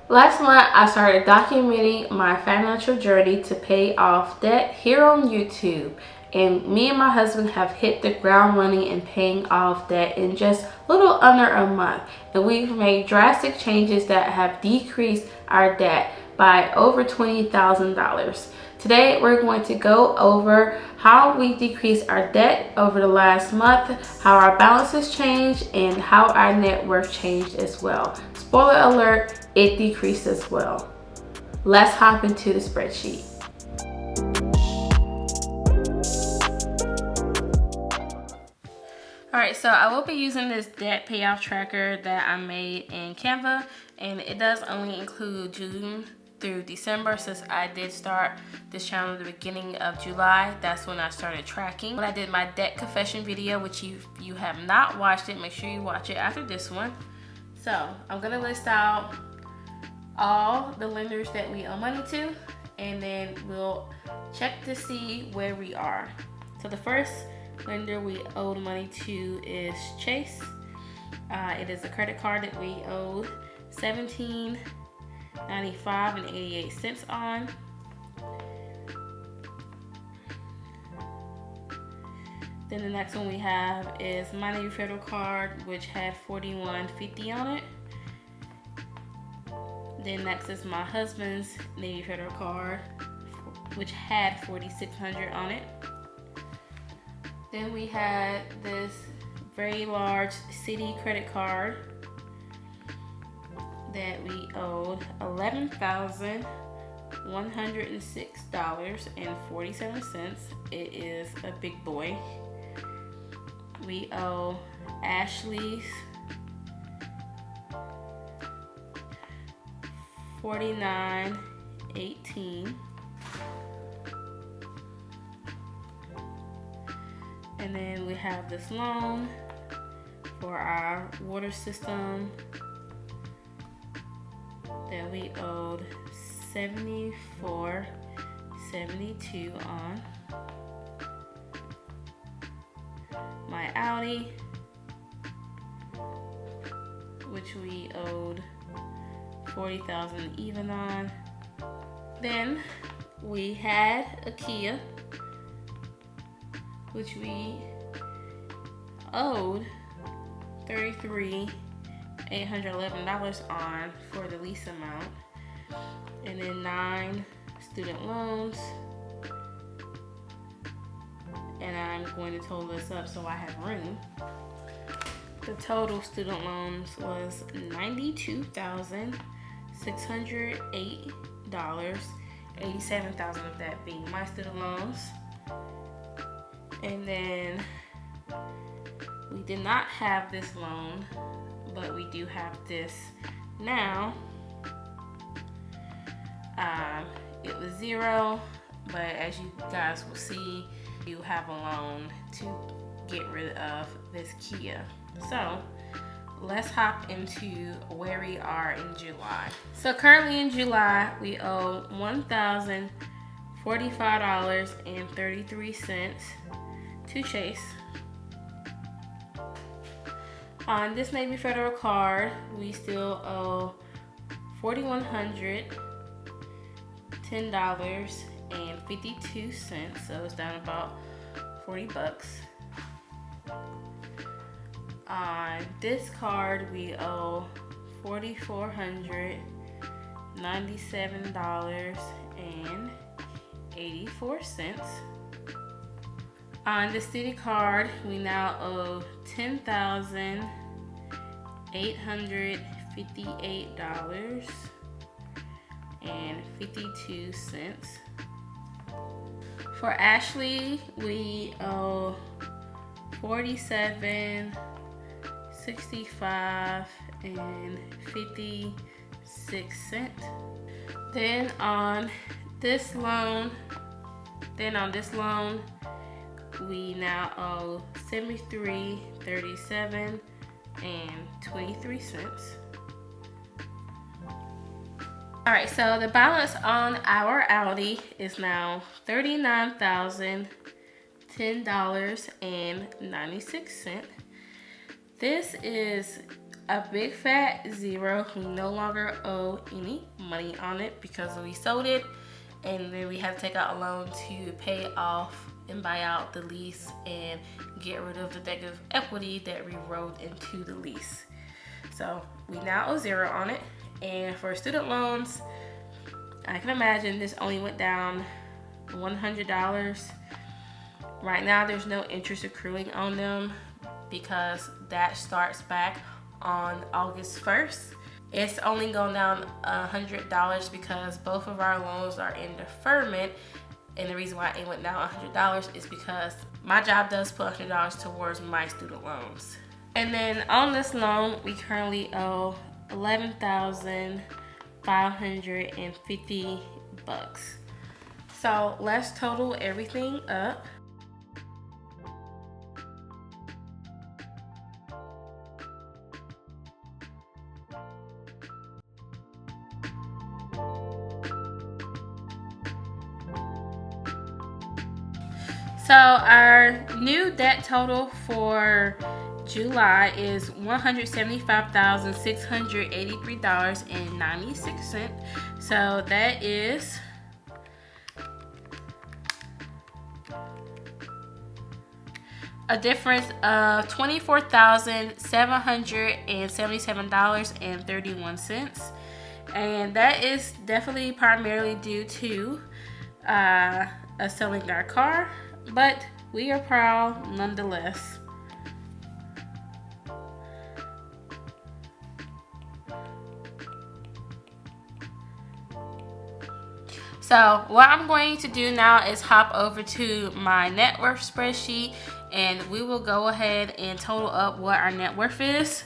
Last month, I started documenting my financial journey to pay off debt here on YouTube. And me and my husband have hit the ground running and paying off debt in just a little under a month. And we've made drastic changes that have decreased our debt by over $20,000. Today, we're going to go over how we decreased our debt over the last month, how our balances changed, and how our net worth changed as well. Spoiler alert, it decreased as well. Let's hop into the spreadsheet. Alright, so I will be using this debt payoff tracker that I made in Canva, and it does only include June through December, since I did start this channel at the beginning of July. That's when I started tracking. When I did my debt confession video, which if you have not watched it, make sure you watch it after this one. So I'm gonna list out all the lenders that we owe money to, and then we'll check to see where we are. So the first lender we owed money to is Chase. It is a credit card that we owed $17.95 on. Then the next one we have is my Navy Federal card, which had $41.50 on it. Then next is my husband's Navy Federal card, which had $4,600 on it. Then we had this very large Citi credit card that we owed $11,106.47. It is a big boy. We owe Ashley's $49.18. And then we have this loan for our water system that we owed $74.72 on. My Audi, which we owed $40,000 even on. Then we had a Kia, which we owed $33,811 on for the lease amount, and then 9 student loans. And I'm going to total this up so I have room. The total student loans was $92,608, $87,000 of that being my student loans. And then we did not have this loan, but we do have this now. It was $0, but as you guys will see, you have a loan to get rid of this Kia. So let's hop into where we are in July. So currently in July, we owe $1,045.33 to Chase. On this Navy Federal card, we still owe $4,110.52, so it's down about 40 bucks. On this card, we owe $4,497.84. On the Citi card, we now owe $10,858.52. For Ashley, we owe $47.65.56. Then on this loan, we now owe $73.37.23. All right, so the balance on our Audi is now $39,010.96. This is a big fat 0. We no longer owe any money on it because we sold it, and then we had to take out a loan to pay off and buy out the lease and get rid of the negative equity that we wrote into the lease. So we now owe 0 on it. And for student loans, I can imagine this only went down $100. Right now there's no interest accruing on them because that starts back on August 1st. It's only gone down $100 because both of our loans are in deferment, and the reason why it went down $100 is because my job does put $100 towards my student loans. And then on this loan, we currently owe $11,550. So let's total everything up. So our new debt total for July is $175,683.96. So that is a difference of $24,777.31. And that is definitely primarily due to us selling our car, but we are proud nonetheless. So what I'm going to do now is hop over to my net worth spreadsheet, and we will go ahead and total up what our net worth is.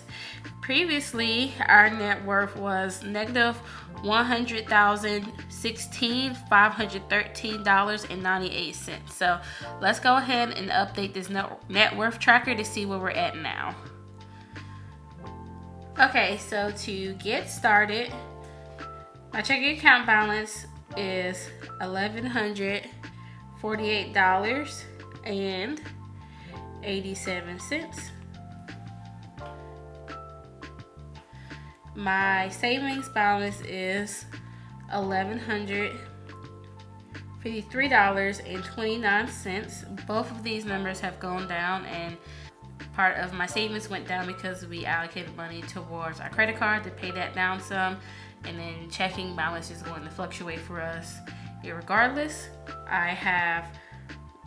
Previously, our net worth was negative $100,016,513.98. So let's go ahead and update this net worth tracker to see where we're at now. Okay, so to get started, my checking account balance is $1,148.87. My savings balance is $1,153.29. Both of these numbers have gone down, and part of my savings went down because we allocated money towards our credit card to pay that down some, and then checking balance is going to fluctuate for us irregardless. I have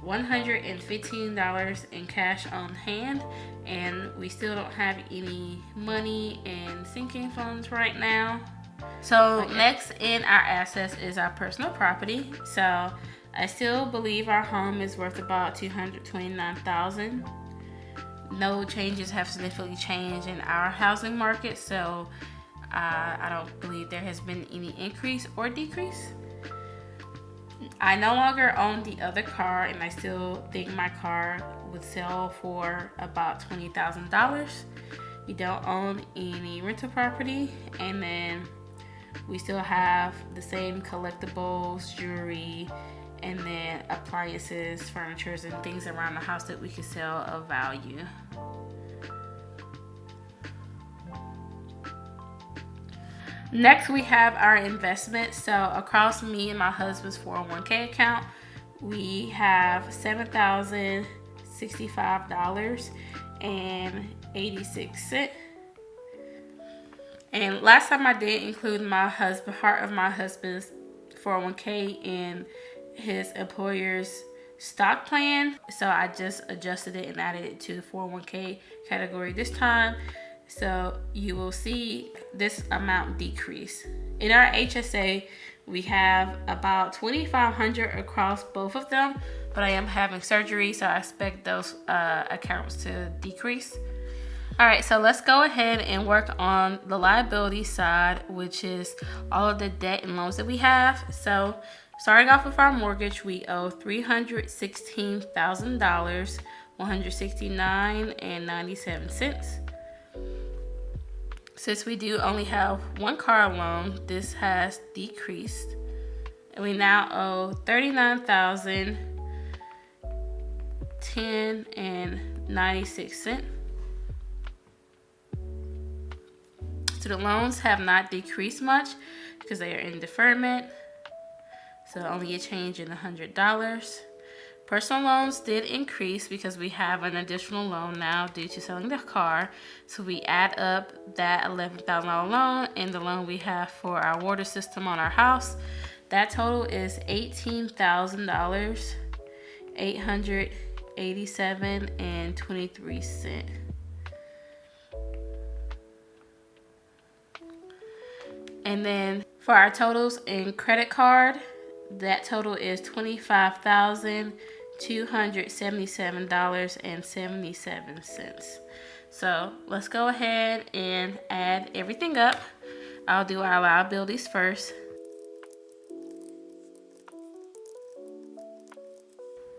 $115 in cash on hand, and we still don't have any money in sinking funds right now. So next in our assets is our personal property. So I still believe our home is worth about $229,000. No changes have significantly changed in our housing market, so I don't believe there has been any increase or decrease. I no longer own the other car, and I still think my car would sell for about $20,000. We don't own any rental property, and then we still have the same collectibles, jewelry, and then appliances, furniture, and things around the house that we could sell of value. Next, we have our investments. So across me and my husband's 401k account, we have $7,065.86. And last time I did include part of my husband's 401k in his employer's stock plan. So I just adjusted it and added it to the 401k category this time. So you will see this amount decrease. In our HSA, we have about $2,500 across both of them, but I am having surgery, so I expect those accounts to decrease. All right, so let's go ahead and work on the liability side, which is all of the debt and loans that we have. So starting off with our mortgage, we owe $316,000, $169.97. Since we do only have one car loan, this has decreased, and we now owe $39,010.96. Student loans have not decreased much because they are in deferment, so only a change in $100. Personal loans did increase because we have an additional loan now due to selling the car. So we add up that $11,000 loan and the loan we have for our water system on our house. That total is $18,000, $887.23. And then for our totals in credit card, that total is $25,277.77. So let's go ahead and add everything up. I'll do our liabilities first.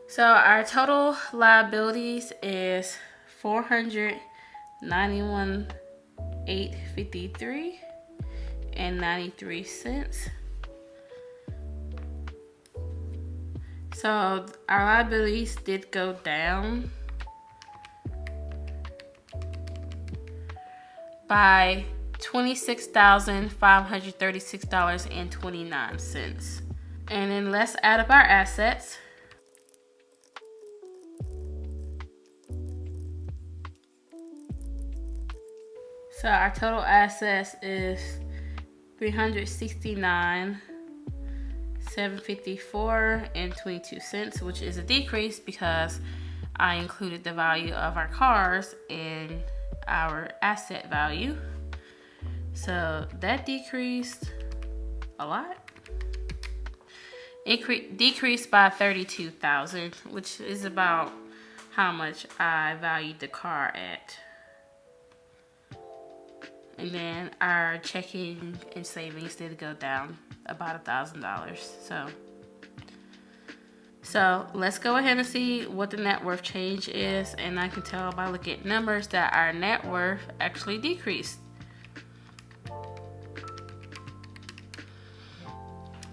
So our total liabilities is $491,853.93. So our liabilities did go down by $26,536.29. And then let's add up our assets. So our total assets is $369,754.22, which is a decrease because I included the value of our cars in our asset value. So that decreased a lot. It decreased by $32,000, which is about how much I valued the car at. And then our checking and savings did go down about $1,000. So let's go ahead and see what the net worth change is. And I can tell by looking at numbers that our net worth actually decreased.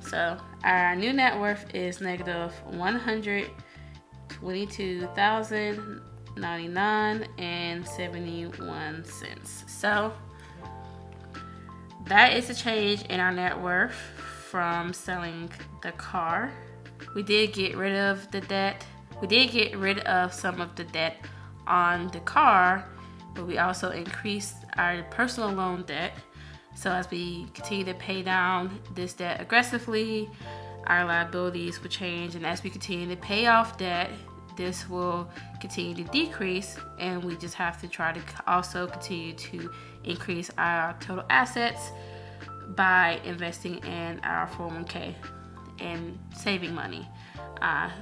So our new net worth is negative $122,099.71. So that is a change in our net worth from selling the car. We did get rid of the debt. We did get rid of some of the debt on the car, but we also increased our personal loan debt. So as we continue to pay down this debt aggressively, our liabilities will change. And as we continue to pay off debt, this will continue to decrease. And we just have to try to also continue to increase our total assets by investing in our 401k and saving money.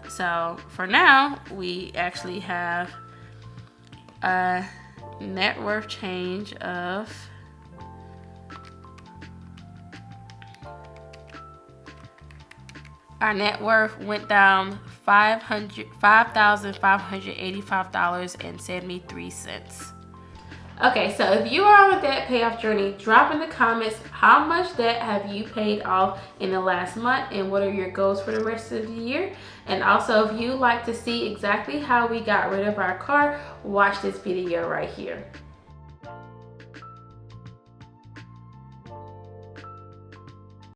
So for now, we actually have a net worth change of our net worth went down $5,585.73. Okay, so if you are on a debt payoff journey, drop in the comments how much debt have you paid off in the last month and what are your goals for the rest of the year. And also, if you'd like to see exactly how we got rid of our car, watch this video right here.